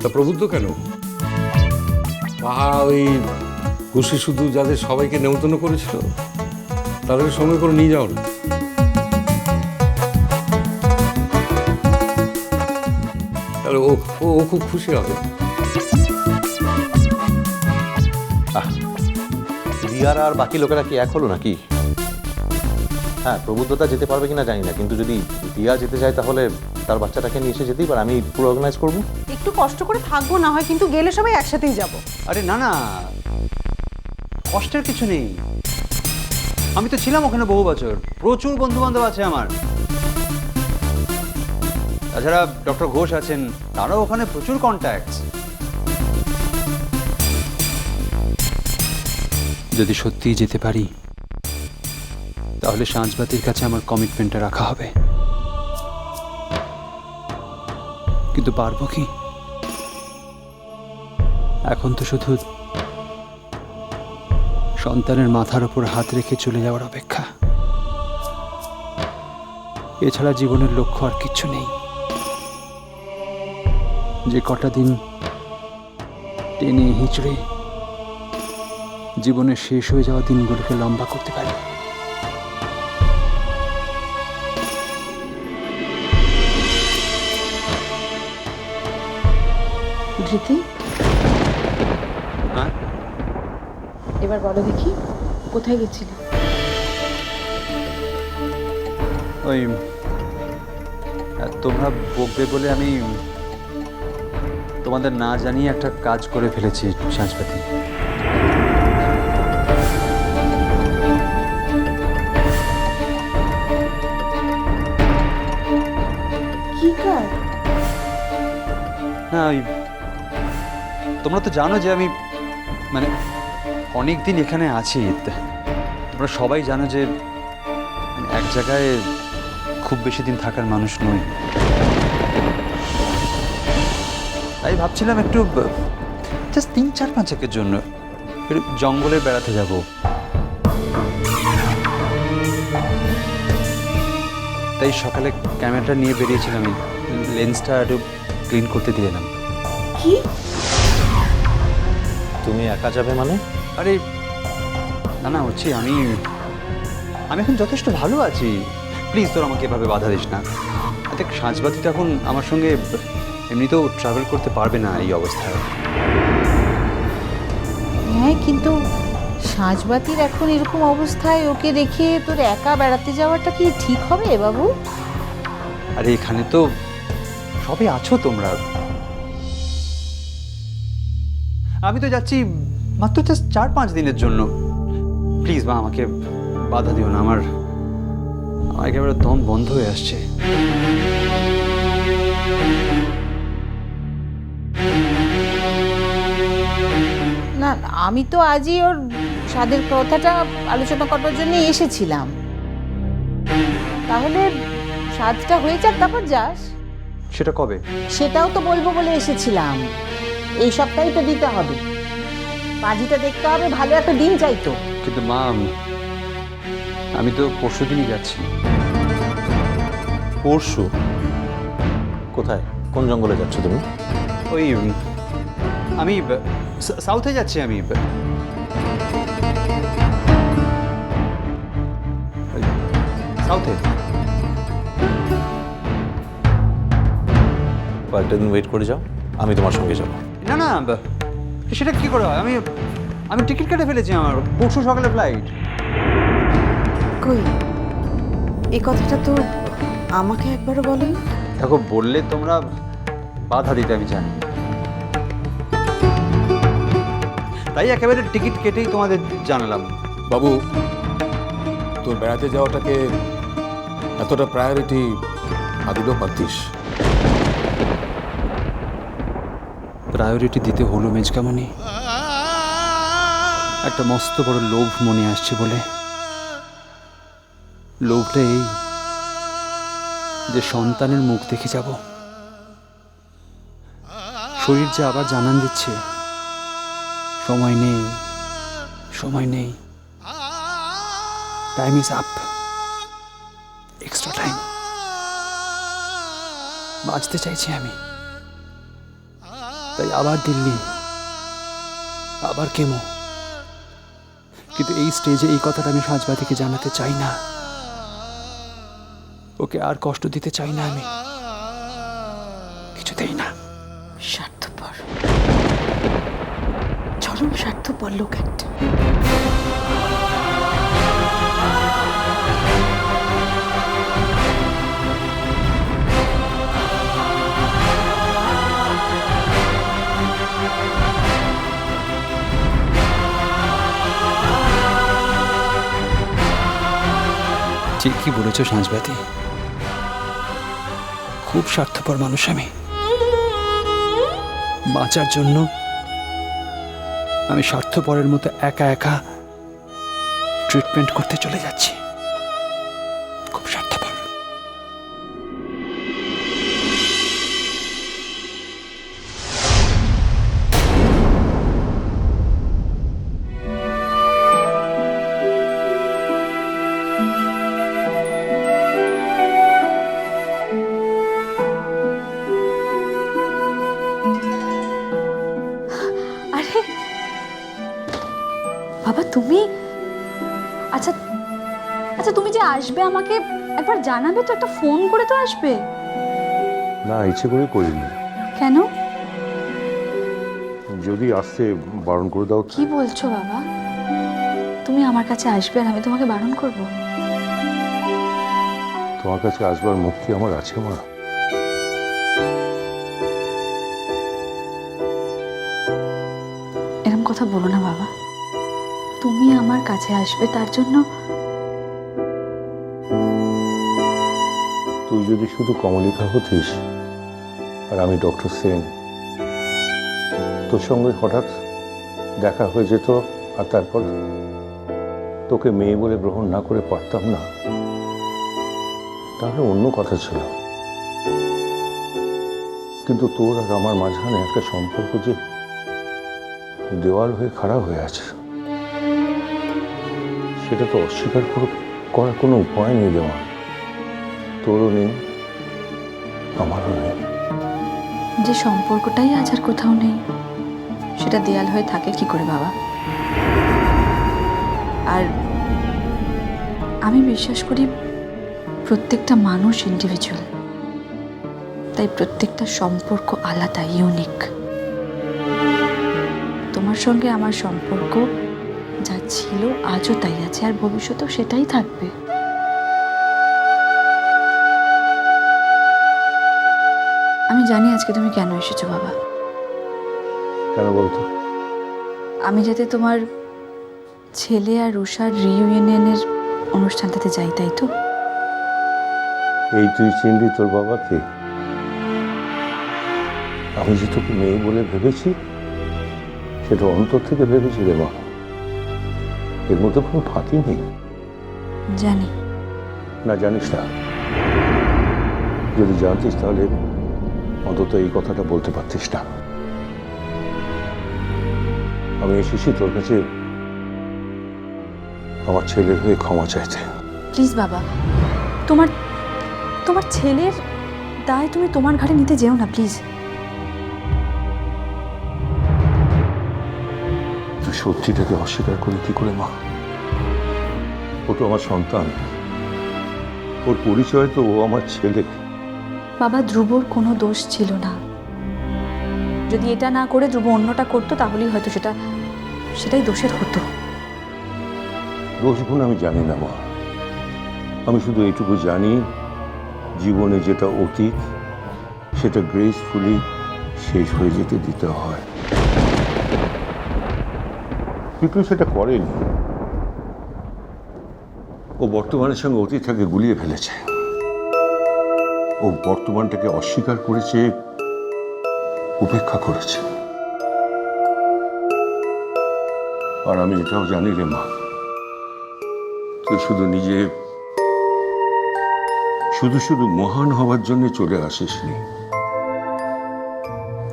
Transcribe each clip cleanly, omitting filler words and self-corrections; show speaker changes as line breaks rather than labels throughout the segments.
তা প্রবুদ্ধ কেন? আহা, ওই খুশি শুধু যাদের সবাইকে নেমন্তন্ন করেছিল তাদের সঙ্গে করে নিয়ে যাও না। তাহলে ও ও ও খুব খুশি হবে।
রিয়ার আর বাকি লোকেরা কি এক হলো নাকি? হ্যাঁ, প্রবুদ্ধতা যেতে পারবে কিনা জানি না, কিন্তু যদি রিয়া যেতে চায় তাহলে তার বাচ্চাটাকে নিয়ে এসে যেতেই পারে। আমি পুরো অর্গানাইজ করবো।
একটু কষ্ট করে থাকবো না হয়, কিন্তু গেলে সবাই একসাথেই যাব।
আরে না না, কষ্টের কিছু নেই। আমি তো ছিলাম ওখানে বহু বছর, প্রচুর বন্ধু বান্ধব আছে আমার। তাছাড়া ডক্টর ঘোষ আছেন, তারাও ওখানে প্রচুর কন্ট্যাক্ট। যদি সত্যিই যেতে পারি তাহলে সাঁঝবাতির কাছে আমার কমিটমেন্টটা রাখা হবে। কিন্তু পারবো কি? এখন তো শুধু সন্তানের মাথার উপর হাত রেখে চলে যাওয়ার অপেক্ষা। এছাড়া জীবনের লক্ষ্য আর কিচ্ছু নেই। যে কটা দিন টেনে হিঁচড়ে জীবনের শেষ হয়ে যাওয়া দিনগুলোকে লম্বা করতে পারি।
ধৃতি,
হ্যাঁ,
এবার বলো দেখি কোথায় গেছিলে?
ওই তোমরা বকবে বলে আমি তোমাদের না জানিয়ে একটা কাজ করে ফেলেছি সাঁঝবাতি।
কি কাজ?
না, ওই তোমরা তো জানো যে আমি মানে অনেক দিন এখানে আছি। তোমরা সবাই জানো যে আমি এক জায়গায় খুব বেশি দিন থাকার মানুষ নই। তাই ভাবছিলাম একটু জাস্ট 3-4-5 একের জন্য একটু জঙ্গলে বেড়াতে যাব। তাই সকালে ক্যামেরাটা নিয়ে বেরিয়েছিলাম, লেন্সটা একটু ক্লিন করতে দিয়ে এলাম।
কি?
তুমি একা যাবে মানে?
আরে না না, হচ্ছে আমি এখন যথেষ্ট ভালো আছি। প্লিজ তোর আমাকে এভাবে বাধা দিস না। দেখ, সাঁঝবাতি তো এখন আমার সঙ্গে এমনিতেও ট্রাভেল করতে পারবে না এই অবস্থায়।
হ্যাঁ, কিন্তু সাঁঝবাতির এখন এরকম অবস্থায় ওকে রেখে তোর একা বেড়াতে যাওয়াটা কি ঠিক হবে বাবু?
আরে এখানে তো সবাই আছো তোমরা। আমি তো যাচ্ছি মাত্র জাস্ট 4-5 দিনের জন্য। প্লিজ মা, আমাকে বাধা দিও না। আমার একেবারে দম বন্ধ হয়ে আসছে।
না, আমি তো আজই ওর স্বাদের কথাটা আলোচনা করার জন্য এসেছিলাম। তাহলে স্বাদটা হয়ে যাক, তারপর যাস।
সেটা কবে?
সেটাও তো বলবো বলে এসেছিলাম। এই সপ্তাহে তো দিতে হবে, পাঁজিটা দেখতে হবে, ভালো একটা দিন চাই তো।
কিন্তু মা, আমি তো পরশু দিনই যাচ্ছি।
পরশু? কোথায়, কোন জঙ্গলে যাচ্ছ তুমি?
ওই আমি সাউথে যাচ্ছি। আমি সাউথে।
কয়েকটা দিন ওয়েট করে যাও, আমি তোমার সঙ্গে যাবো।
না না, সেটা কি করে হয়? আমি টিকিট কেটে ফেলেছি, আমার পরশু সকালে ফ্লাইট।
কই, এই কথাটা তো আমাকে একবারও বলেন।
দেখো, বললে তোমরা বাধা দিতে আমি জানি, তাই একেবারে টিকিট কেটেই তোমাদের জানালাম।
বাবু, তোর বেড়াতে যাওয়াটাকে এতটা প্রায়োরিটি আদিও পারতিস।
প্রায়োরিটি দিতে হলো মেজকামণি। একটা মস্ত বড় লোভ মনে আসছে বলে। লোভটা এই যে সন্তানের মুখ দেখে যাব। শরীর যে আবার জানান দিচ্ছে সময় নেই, সময় নেই, time is up, extra time. বাঁচতে চাইছি আমি,
তাই আবার দিল্লি, আবার কেমো। কিন্তু এই স্টেজে এই কথাটা আমি সাঁঝবাতিকে জানাতে চাই না। ওকে আর কষ্ট দিতে চাই না আমি, কিছুতেই না।
স্বার্থপর, চরম স্বার্থপর লোক একটা।
ঠিকই বলেছ সাঁঝবাতি, খুব স্বার্থপর মানুষ আমি। বাঁচার জন্য আমি স্বার্থপরের মতো একা একা ট্রিটমেন্ট করতে চলে যাচ্ছি। খুব স্বার্থপর।
আরে বাবা, তুমি আচ্ছা আচ্ছা তুমি যে আসবে আমাকে একবার জানাবে তো, একটা ফোন করে তো আসবে।
না, ইচ্ছে করে করিনি।
কেন?
যদি আসতে বারণ করে দাও।
কি বলছো বাবা? তুমি আমার কাছে আসবে আর আমি তোমাকে বারণ করব?
তোমার কাছে আসবার মুক্তি আমার আছে মা।
এরকম কথা বলো না বাবা। তুমি আমার কাছে আসবে তার জন্য
তুই যদি শুধু কমলিকা হতিস আর আমি ডক্টর সেন, তোর সঙ্গে হঠাৎ দেখা হয়ে যেত আর তারপর তোকে মেয়ে বলে গ্রহণ না করে পারতাম না, তাহলে অন্য কথা ছিল। কিন্তু তোর আর আমার মাঝখানে একটা সম্পর্ক যে দেওয়াল হয়ে খাড়া হয়ে আছে, সেটা তো অস্বীকার করার কোনো উপায় নেই দেওয়া। তোরও নেই, আমারও নেই।
যে সম্পর্কটাই আজ আর কোথাও নেই, সেটা দেয়াল হয়ে থাকে কি করে বাবা? আর আমি বিশ্বাস করি প্রত্যেকটা মানুষ ইন্ডিভিজুয়াল, তাই প্রত্যেকটা সম্পর্ক আলাদা, ইউনিক। তোমার সঙ্গে আমার সম্পর্ক যা ছিল আজও তাই আছে, আর ভবিষ্যতেও সেটাই থাকবে। আমি জানি আজকে তুমি কেন এসেছো বাবা।
কেন বলতো?
আমি যাতে তোমার ছেলে আর রুষার রিইউনিয়নের অনুষ্ঠানটাতে যাই, তাই তো?
এই তুই চিনলি তোর বাবাকে? আমি যে তোকে মেয়ে বলে ভেবেছি, সেটা অন্তর থেকে ভেবেছি রে মা। এর মধ্যে কোনো ফাঁকি নেই।
জানি।
না, জানিস না। যদি জানতিস তাহলে অন্তত এই কথাটা বলতে পারতিস না। আমি এসেছি তোর কাছে আমার ছেলের হয়ে ক্ষমা চাইতে।
প্লিজ বাবা, তোমার তোমার ছেলের দায় তুমি তোমার ঘাড়ে নিতে যেও না, প্লিজ।
তুই সত্যিটাকে অস্বীকার করে কি করে মা? ও তো আমার সন্তান, ওর পরিচয় তো ও আমার ছেলে।
বাবা, ধ্রুবর কোনো দোষ ছিল না। যদি এটা না করে ধ্রুব অন্যটা করতো তাহলেই হয়তো সেটাই দোষের হতো।
দোষ গুণ আমি জানি না মা। আমি শুধু এইটুকু জানি, জীবনে যেটা অতীত সেটা গ্রেসফুলি শেষ হয়ে যেতে দিতে হয়। কিন্তু সেটা করেনি। ও বর্তমানের সঙ্গে অতীতটাকে গুলিয়ে ফেলেছে। ও বর্তমানটাকে অস্বীকার করেছে, উপেক্ষা করেছে। আর আমি এটাও জানি রে মা, তুই শুধু নিজে শুধু মহান হওয়ার জন্য চলে আসিসনি।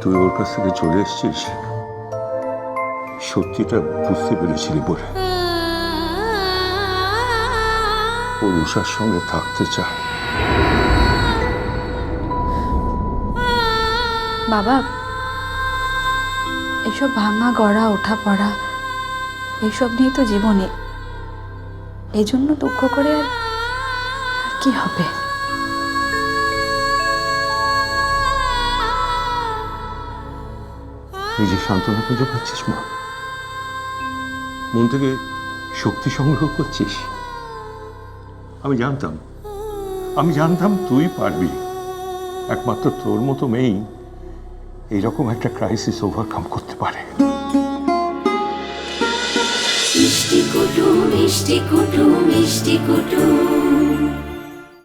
তুই ওর কাছ থেকে চলে এসেছিস সত্যিটা বুঝতে পেরেছিলি বলে। ও রুষার সঙ্গে থাকতে চায়।
বাবা, এইসব ভাঙা গড়া ওঠা পড়া এইসব নিয়েই তো জীবনে, এই জন্য দুঃখ করে আর কি হবে?
নিজের সান্ত্বনা খুঁজে পাচ্ছিস মা? মন থেকে শক্তি সংগ্রহ করছিস? আমি জানতাম তুই পারবি। একমাত্র তোর মতো মেয়েই এইরকম একটা ক্রাইসিস ওভারকাম করতে পারে।
মিষ্টি কুটু মিষ্টি কুটু মিষ্টি কুটু।